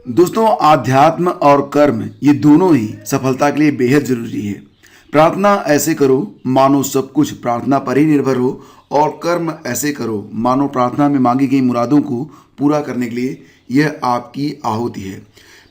दोस्तों, आध्यात्म और कर्म ये दोनों ही सफलता के लिए बेहद जरूरी है। प्रार्थना ऐसे करो मानो सब कुछ प्रार्थना पर ही निर्भर हो, और कर्म ऐसे करो मानो प्रार्थना में मांगी गई मुरादों को पूरा करने के लिए यह आपकी आहुति है।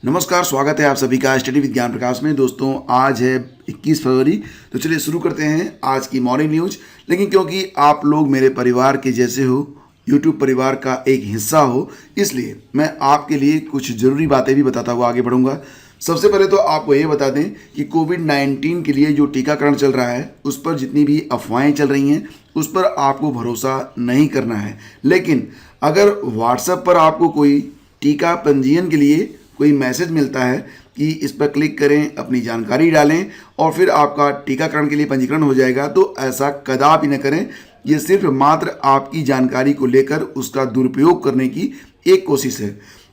नमस्कार, स्वागत है आप सभी का स्टडी विद ज्ञान प्रकाश में। दोस्तों, आज है 21 फरवरी। तो चलिए शुरू करते हैं आज की मॉर्निंग न्यूज। लेकिन क्योंकि आप लोग मेरे परिवार के जैसे हो, यूट्यूब परिवार का एक हिस्सा हो, इसलिए मैं आपके लिए कुछ ज़रूरी बातें भी बताता हुआ आगे बढ़ूंगा। सबसे पहले तो आपको ये बता दें कि कोविड-19 के लिए जो टीकाकरण चल रहा है उस पर जितनी भी अफवाहें चल रही हैं उस पर आपको भरोसा नहीं करना है। लेकिन अगर व्हाट्सएप पर आपको कोई टीका पंजीयन के लिए कोई मैसेज मिलता है कि इस पर क्लिक करें, अपनी जानकारी डालें और फिर आपका टीकाकरण के लिए पंजीकरण हो जाएगा, तो ऐसा कदापि न करें। ये सिर्फ मात्र आपकी जानकारी को लेकर उसका दुरुपयोग करने की एक कोशिश है।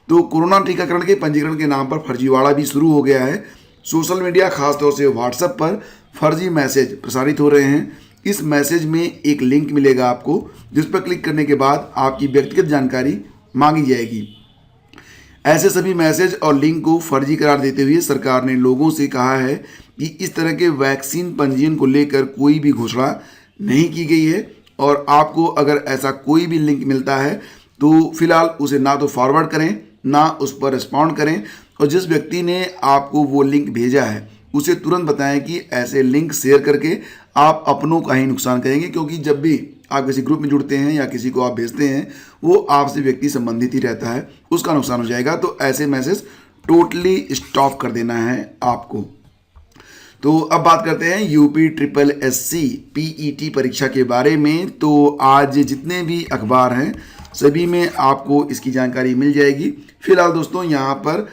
तो कोरोना टीकाकरण के पंजीकरण के नाम पर फर्जीवाड़ा भी शुरू हो गया है। सोशल मीडिया, खासतौर से व्हाट्सएप पर फर्जी मैसेज प्रसारित हो रहे हैं। इस मैसेज में एक लिंक मिलेगा आपको, जिस पर क्लिक करने के बाद आपकी व्यक्तिगत जानकारी मांगी जाएगी। ऐसे सभी मैसेज और लिंक को फर्जी करार देते हुए सरकार ने लोगों से कहा है कि इस तरह के वैक्सीन पंजीयन को लेकर कोई भी घोषणा नहीं की गई है, और आपको अगर ऐसा कोई भी लिंक मिलता है तो फिलहाल उसे ना तो फॉरवर्ड करें, ना उस पर रिस्पॉन्ड करें, और जिस व्यक्ति ने आपको वो लिंक भेजा है उसे तुरंत बताएं कि ऐसे लिंक शेयर करके आप अपनों का ही नुकसान करेंगे। क्योंकि जब भी आप किसी ग्रुप में जुड़ते हैं या किसी को आप भेजते हैं, वो आपसे व्यक्ति संबंधित ही रहता है, उसका नुकसान हो जाएगा। तो ऐसे मैसेज टोटली स्टॉप कर देना है आपको। तो अब बात करते हैं यूपी ट्रिपल एससी पीईटी परीक्षा के बारे में। तो आज जितने भी अखबार हैं सभी में आपको इसकी जानकारी मिल जाएगी। फिलहाल दोस्तों, यहाँ पर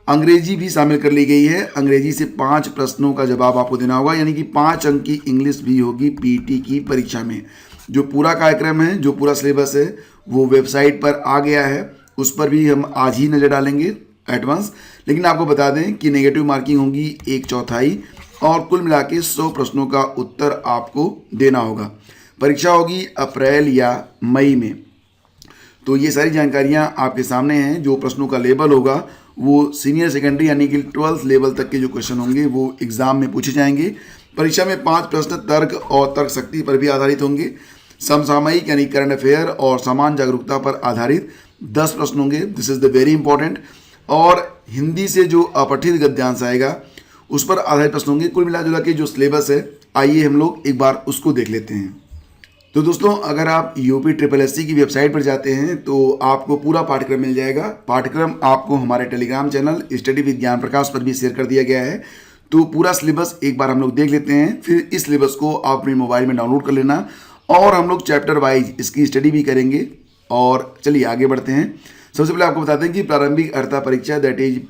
अंग्रेजी भी शामिल कर ली गई है। अंग्रेजी से 5 प्रश्नों का जवाब आपको देना होगा, यानी कि 5 अंक की इंग्लिश भी होगी पीईटी की परीक्षा में। जो पूरा कार्यक्रम है, जो पूरा सिलेबस है, वो वेबसाइट पर आ गया है, उस पर भी हम आज ही नज़र डालेंगे एडवांस। लेकिन आपको बता दें कि नेगेटिव मार्किंग होगी 1/4, और कुल मिला के 100 प्रश्नों का उत्तर आपको देना होगा। परीक्षा होगी अप्रैल या मई में। तो ये सारी जानकारियां आपके सामने हैं। जो प्रश्नों का लेवल होगा वो सीनियर सेकेंडरी यानी कि 12th लेवल तक के जो क्वेश्चन होंगे वो एग्जाम में पूछे जाएंगे। परीक्षा में 5 प्रश्न तर्क और तर्क शक्ति पर भी आधारित होंगे। समसामयिक यानी करंट अफेयर और समान जागरूकता पर आधारित 10 प्रश्न होंगे। This is the very important. और हिंदी से जो अपठित गद्यांश आएगा उस पर आधारित प्रश्न होंगे। कुल मिला जुला के जो सिलेबस है, आइए हम लोग एक बार उसको देख लेते हैं। तो दोस्तों, अगर आप यूपी ट्रिपल एससी की वेबसाइट पर जाते हैं तो आपको पूरा पाठ्यक्रम मिल जाएगा। पाठ्यक्रम आपको हमारे टेलीग्राम चैनल स्टडी विद ज्ञान प्रकाश पर भी शेयर कर दिया गया है। तो पूरा सिलेबस एक बार हम लोग देख लेते हैं, फिर इस सिलेबस को आप अपने मोबाइल में डाउनलोड कर लेना, और हम लोग चैप्टर वाइज इसकी स्टडी भी करेंगे। और चलिए आगे बढ़ते हैं। सबसे पहले आपको बताते हैं कि प्रारंभिक अर्हता परीक्षा दैट इज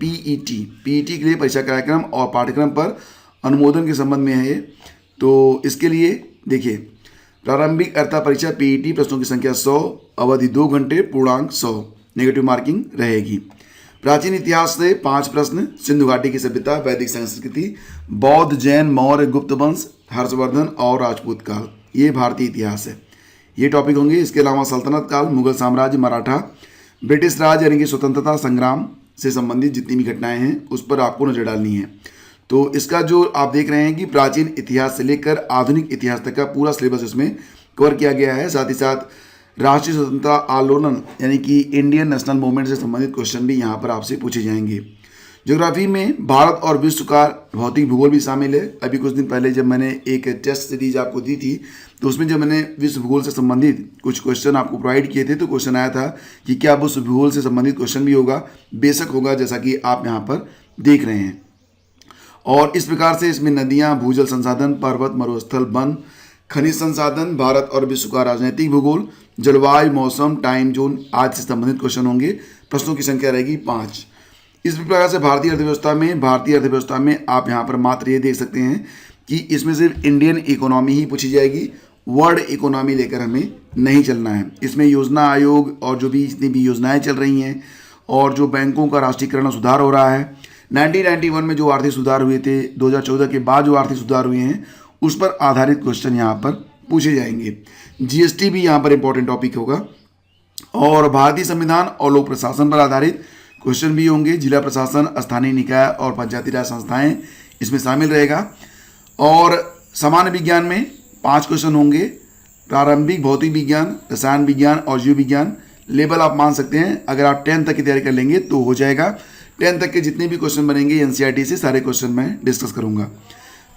पीईटी के लिए परीक्षा कार्यक्रम और पाठ्यक्रम पर अनुमोदन के संबंध में है ये। तो इसके लिए देखिए, प्रारंभिक अर्हता परीक्षा पीईटी, प्रश्नों की संख्या 100, अवधि 2 घंटे, पूर्णांक 100, नेगेटिव मार्किंग रहेगी। प्राचीन इतिहास से 5 प्रश्न, सिंधु घाटी की सभ्यता, वैदिक संस्कृति, बौद्ध, जैन, मौर्य, गुप्त वंश, हर्षवर्धन और राजपूत काल, ये भारतीय इतिहास है, ये टॉपिक होंगे। इसके अलावा सल्तनत काल, मुगल साम्राज्य, मराठा, ब्रिटिश राज यानी कि स्वतंत्रता संग्राम से संबंधित जितनी भी घटनाएं हैं उस पर आपको नजर डालनी है। तो इसका जो आप देख रहे हैं कि प्राचीन इतिहास से लेकर आधुनिक इतिहास तक का पूरा सिलेबस इसमें कवर किया गया है। साथ ही साथ राष्ट्रीय स्वतंत्रता आंदोलन यानी कि इंडियन नेशनल मूवमेंट से संबंधित क्वेश्चन भी यहाँ पर आपसे पूछे जाएंगे। ज्योग्राफी में भारत और विश्व का भौतिक भूगोल भी शामिल है। अभी कुछ दिन पहले जब मैंने एक टेस्ट सीरीज आपको दी थी तो उसमें जब मैंने विश्व भूगोल से संबंधित कुछ क्वेश्चन आपको प्रोवाइड किए थे तो क्वेश्चन आया था कि क्या विश्व भूगोल से संबंधित क्वेश्चन भी होगा। बेशक होगा, जैसा कि आप यहाँ पर देख रहे हैं। और इस प्रकार से इसमें नदियाँ, भूजल संसाधन, पर्वत, मरुस्थल, वन, खनिज संसाधन, भारत और विश्व का राजनीतिक भूगोल, जलवायु, मौसम, टाइम जोन आदि से संबंधित क्वेश्चन होंगे। प्रश्नों की संख्या रहेगी 5। इस प्रकार से भारतीय अर्थव्यवस्था में आप यहाँ पर मात्र ये देख सकते हैं कि इसमें सिर्फ इंडियन इकोनॉमी ही पूछी जाएगी, वर्ल्ड इकोनॉमी लेकर हमें नहीं चलना है। इसमें योजना आयोग और जो भी जितनी भी योजनाएं चल रही हैं और जो बैंकों का राष्ट्रीयकरण सुधार हो रहा है, 1991 में जो आर्थिक सुधार हुए थे, 2014 के बाद जो आर्थिक सुधार हुए हैं उस पर आधारित क्वेश्चन यहाँ पर पूछे जाएंगे। जीएसटी भी यहाँ पर इंपॉर्टेंट टॉपिक होगा, और भारतीय संविधान और लोक प्रशासन पर आधारित क्वेश्चन भी होंगे। जिला प्रशासन, स्थानीय निकाय और पंचायती राज संस्थाएं इसमें शामिल रहेगा। और सामान्य विज्ञान में 5 क्वेश्चन होंगे। प्रारंभिक भौतिक विज्ञान, रसायन विज्ञान और जीव विज्ञान लेवल आप मान सकते हैं। अगर आप 10 तक की तैयारी कर लेंगे तो हो जाएगा। 10 तक के जितने भी क्वेश्चन बनेंगे एनसीईआरटी से सारे क्वेश्चन मैं डिस्कस करूंगा।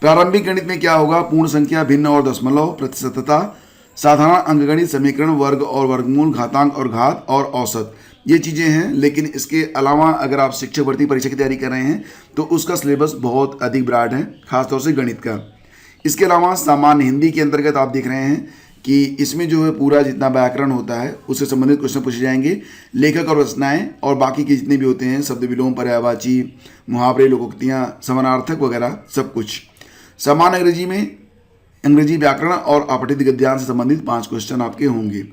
प्रारंभिक गणित में क्या होगा? पूर्ण संख्या, भिन्न और दशमलव, प्रतिशतता, साधारण अंकगणित, समीकरण, वर्ग और वर्गमूल, घातांक और घात और औसत, ये चीज़ें हैं। लेकिन इसके अलावा अगर आप शिक्षक भर्ती परीक्षा की तैयारी कर रहे हैं तो उसका सिलेबस बहुत अधिक ब्रॉड है, खासतौर से गणित का। इसके अलावा सामान्य हिंदी के अंतर्गत आप देख रहे हैं कि इसमें जो है पूरा जितना व्याकरण होता है उससे संबंधित क्वेश्चन पूछे जाएंगे। लेखक और रचनाएं और बाकी के जितने भी होते हैं, शब्द विलोम, पर्यायवाची, मुहावरे, लोकोक्तियाँ, समानार्थक वगैरह सब कुछ। सामान्य अंग्रेजी में अंग्रेजी व्याकरण और अपठित गद्यांश से संबंधित 5 क्वेश्चन आपके होंगे।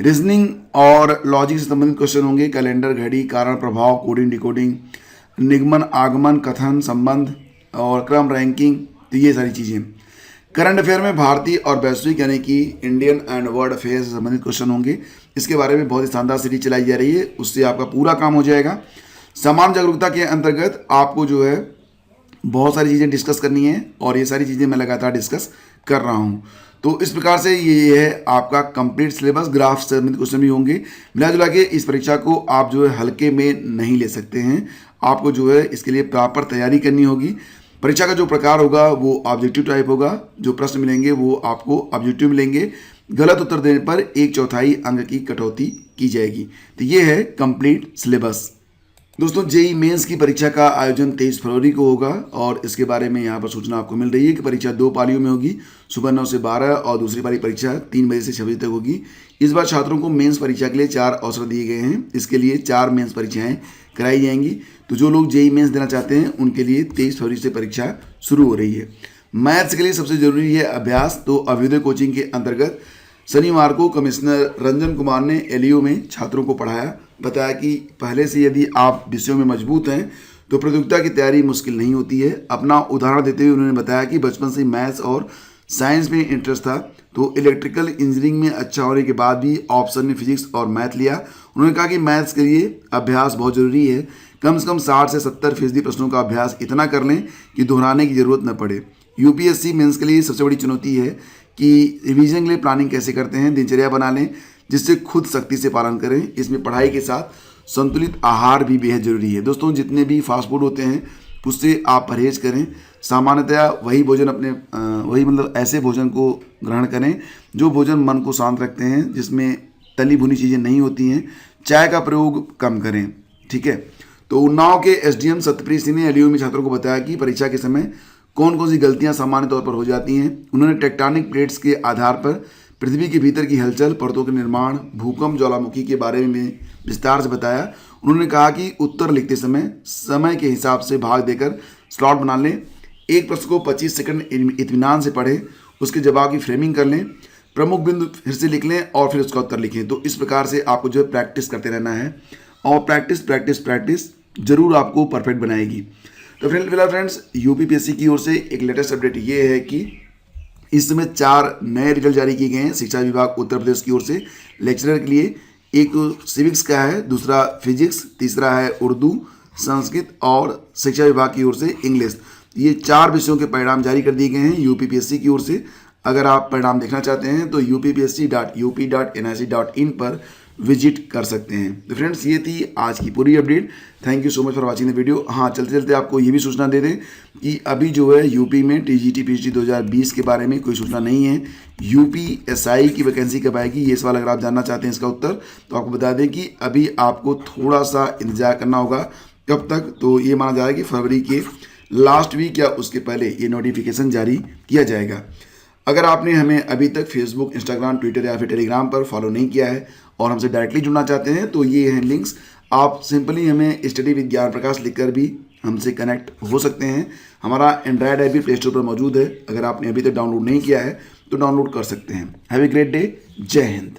रीजनिंग और लॉजिक से संबंधित क्वेश्चन होंगे। कैलेंडर, घड़ी, कारण प्रभाव, कोडिंग, डिकोडिंग, निगमन, आगमन, कथन, संबंध और क्रम, रैंकिंग, तो ये सारी चीज़ें। करंट अफेयर में भारतीय और वैश्विक यानी कि इंडियन एंड वर्ल्ड अफेयर से संबंधित क्वेश्चन होंगे। इसके बारे में बहुत ही शानदार सीरीज चलाई जा रही है, उससे आपका पूरा काम हो जाएगा। सामान्य जागरूकता के अंतर्गत आपको जो है बहुत सारी चीज़ें डिस्कस करनी है और ये सारी चीज़ें मैं लगातार डिस्कस कर रहा हूँ। तो इस प्रकार से ये है आपका कंप्लीट सिलेबस। ग्राफ से संबंधित क्वेश्चन भी होंगे। मिला जुला के इस परीक्षा को आप जो है हल्के में नहीं ले सकते हैं। आपको जो है इसके लिए प्रॉपर तैयारी करनी होगी। परीक्षा का जो प्रकार होगा वो ऑब्जेक्टिव टाइप होगा। जो प्रश्न मिलेंगे वो आपको ऑब्जेक्टिव मिलेंगे। गलत उत्तर देने पर 1/4 अंक की कटौती की जाएगी। तो ये है कंप्लीट सिलेबस। दोस्तों, जेईई मेंस की परीक्षा का आयोजन 23 फरवरी को होगा और इसके बारे में यहाँ पर सूचना आपको मिल रही है कि परीक्षा 2 पालियों में होगी, सुबह 9 से 12 और दूसरी पाली परीक्षा 3 बजे से 6 बजे तक होगी। इस बार छात्रों को मेंस परीक्षा के लिए 4 अवसर दिए गए हैं। इसके लिए 4 मेंस परीक्षाएं कराई जाएंगी। तो जो लोग जेईई मेंस देना चाहते हैं उनके लिए 23 फरवरी से परीक्षा शुरू हो रही है। मैथ्स के लिए सबसे जरूरी है अभ्यास। तो अभ्युदय कोचिंग के अंतर्गत शनिवार को कमिश्नर रंजन कुमार ने एलईओ में छात्रों को पढ़ाया। बताया कि पहले से यदि आप विषयों में मजबूत हैं तो प्रतियोगिता की तैयारी मुश्किल नहीं होती है। अपना उदाहरण देते हुए उन्होंने बताया कि बचपन से मैथ्स और साइंस में इंटरेस्ट था, तो इलेक्ट्रिकल इंजीनियरिंग में अच्छा होने के बाद भी ऑप्शन में फिजिक्स और मैथ लिया। उन्होंने कहा कि मैथ्स के लिए अभ्यास बहुत ज़रूरी है। कम से कम 60 से 70% प्रश्नों का अभ्यास इतना कर लें कि दोहराने की ज़रूरत न पड़े। यूपीएससी मेंस के लिए सबसे बड़ी चुनौती है कि रिवीजन के लिए प्लानिंग कैसे करते हैं। दिनचर्या बना लें जिससे खुद सख्ती से पालन करें। इसमें पढ़ाई के साथ संतुलित आहार भी बेहद जरूरी है। दोस्तों, जितने भी फास्ट फूड होते हैं उससे आप परहेज करें। सामान्यतया वही भोजन ऐसे भोजन को ग्रहण करें जो भोजन मन को शांत रखते हैं, जिसमें तली भुनी चीज़ें नहीं होती हैं। चाय का प्रयोग कम करें। ठीक है। तो उन्नाव के एसडीएम सत्यप्रीत सिंह ने एलईओ में छात्रों को बताया कि परीक्षा के समय कौन कौन सी गलतियां सामान्य तौर पर हो जाती हैं। उन्होंने टेक्टोनिक प्लेट्स के आधार पर पृथ्वी के भीतर की हलचल, परतों के निर्माण, भूकंप, ज्वालामुखी के बारे में विस्तार से बताया। उन्होंने कहा कि उत्तर लिखते समय के हिसाब से भाग देकर स्लॉट बना लें। एक प्रश्न को 25 सेकंड इत्मीनान से पढ़ें, उसके जवाब की फ्रेमिंग कर लें, प्रमुख बिंदु फिर से लिख लें और फिर उसका उत्तर लिखें। तो इस प्रकार से आपको जो है प्रैक्टिस करते रहना है और प्रैक्टिस जरूर आपको परफेक्ट बनाएगी। तो फ्रेंड्स, यूपीपीएससी की ओर से एक लेटेस्ट अपडेट ये है कि इस समय 4 नए रिजल्ट जारी किए गए हैं शिक्षा विभाग उत्तर प्रदेश की ओर से लेक्चरर के लिए। एक सिविक्स का है, दूसरा फिजिक्स, तीसरा है उर्दू, संस्कृत और शिक्षा विभाग की ओर से इंग्लिश। ये 4 विषयों के परिणाम जारी कर दिए गए हैं यूपीपीएससी की ओर से। अगर आप परिणाम देखना चाहते हैं तो uppsc.up.nic.in पर विजिट कर सकते हैं। तो फ्रेंड्स, ये थी आज की पूरी update. Thank you so much for watching the video. हाँ, चलते चलते आपको ये भी सूचना दे दें कि अभी जो है यूपी में टीजीटी पीएचडी 2020 के बारे में कोई सूचना नहीं है। यूपीएसआई की वैकेंसी कब आएगी, ये सवाल अगर आप जानना चाहते हैं इसका उत्तर, तो आपको बता दें कि अभी आपको थोड़ा सा इंतजार करना होगा। कब तक? तो ये माना जा रहा है कि फरवरी के लास्ट वीक या उसके पहले ये नोटिफिकेशन जारी किया जाएगा। अगर आपने हमें अभी तक फेसबुक, इंस्टाग्राम, ट्विटर या फिर टेलीग्राम पर फॉलो नहीं किया है और हमसे डायरेक्टली जुड़ना चाहते हैं तो ये हैं लिंक्स। आप सिंपली हमें स्टडी विद ज्ञान प्रकाश लिखकर भी हमसे कनेक्ट हो सकते हैं। हमारा एंड्रॉयड ऐप भी प्ले स्टोर पर मौजूद है। अगर आपने अभी तक डाउनलोड नहीं किया है तो डाउनलोड कर सकते हैं। Have a great day. जय हिंद।